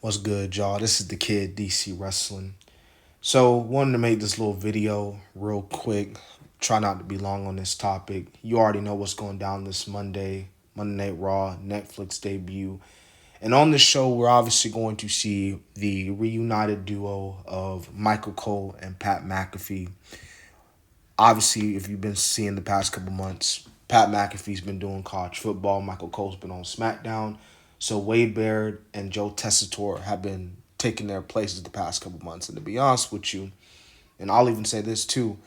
What's good, y'all? This is the kid DC Wrestling. So, wanted to make this little video real quick. Try not to be long on this topic. You already know what's going down this Monday Night Raw, Netflix debut. And on this show, we're obviously going to see the reunited duo of Michael Cole and Pat McAfee. Obviously, if you've been seeing the past couple months, Pat McAfee's been doing college football. Michael Cole's been on SmackDown. So Wade Barrett and Joe Tessitore have been taking their places the past couple months. And to be honest with you, and I'll even say this too,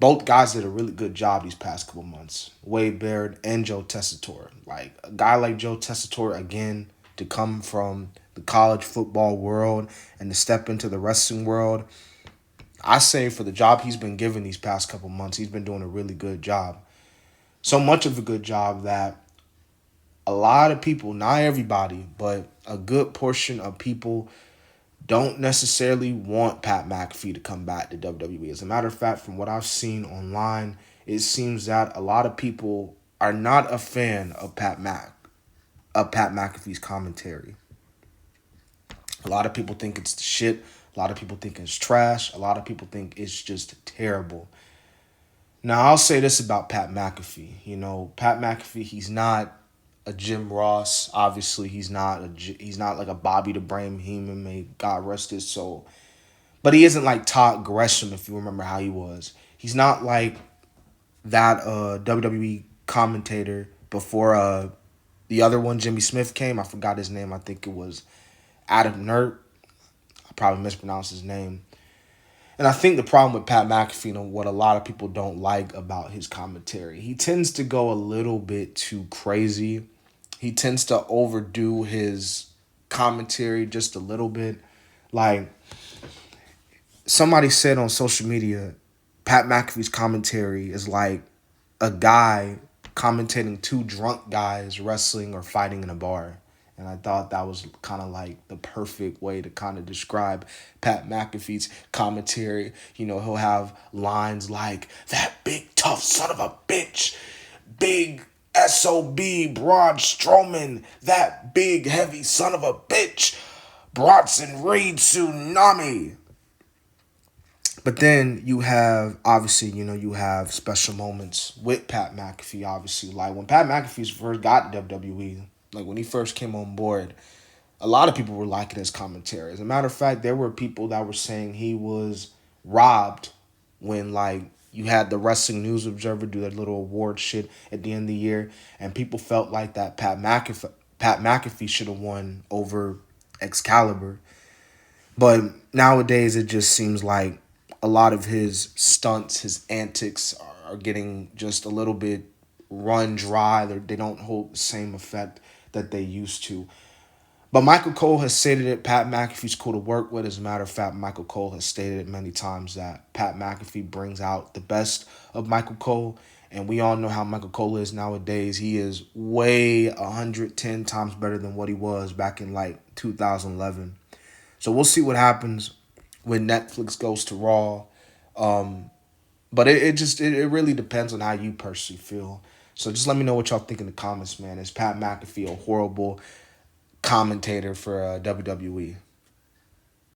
both guys did a really good job these past couple months. Wade Barrett and Joe Tessitore. Like a guy like Joe Tessitore, again, to come from the college football world and to step into the wrestling world, I say for the job he's been given these past couple months, he's been doing a really good job. So much of a good job that a lot of people, not everybody, but a good portion of people don't necessarily want Pat McAfee to come back to WWE. As a matter of fact, from what I've seen online, it seems that a lot of people are not a fan of Pat McAfee's commentary. A lot of people think it's the shit. A lot of people think it's trash. A lot of people think it's just terrible. Now, I'll say this about Pat McAfee. You know, Pat McAfee, he's not a Jim Ross. Obviously, he's not like a Bobby the Brain Heenan, may God rest his soul. But he isn't like Todd Gresham, if you remember how he was. He's not like that WWE commentator before the other one, Jimmy Smith, came. I forgot his name. I think it was Adam Nert. I probably mispronounced his name. And I think the problem with Pat McAfee and what a lot of people don't like about his commentary, he tends to go a little bit too crazy. He tends to overdo his commentary just a little bit. Like somebody said on social media, Pat McAfee's commentary is like a guy commentating two drunk guys wrestling or fighting in a bar. And I thought that was kind of like the perfect way to kind of describe Pat McAfee's commentary. You know, he'll have lines like, "That big tough son of a bitch, big SOB, Braun Strowman, that big heavy son of a bitch, Bronson Reed Tsunami." But then you have, obviously, you have special moments with Pat McAfee, obviously. Like when Pat McAfee first got to WWE, like when he first came on board, a lot of people were liking his commentary. As a matter of fact, there were people that were saying he was robbed when, like, you had the Wrestling News Observer do that little award shit at the end of the year, and people felt like that Pat McAfee should have won over Excalibur. But nowadays, it just seems like a lot of his stunts, his antics are getting just a little bit run dry. They don't hold the same effect that they used to. But Michael Cole has stated it. Pat McAfee's cool to work with. As a matter of fact, Michael Cole has stated it many times that Pat McAfee brings out the best of Michael Cole. And we all know how Michael Cole is nowadays. He is way 110 times better than what he was back in like 2011. So we'll see what happens when Netflix goes to Raw. But it really depends on how you personally feel. So just let me know what y'all think in the comments, man. Is Pat McAfee a horrible commentator for WWE?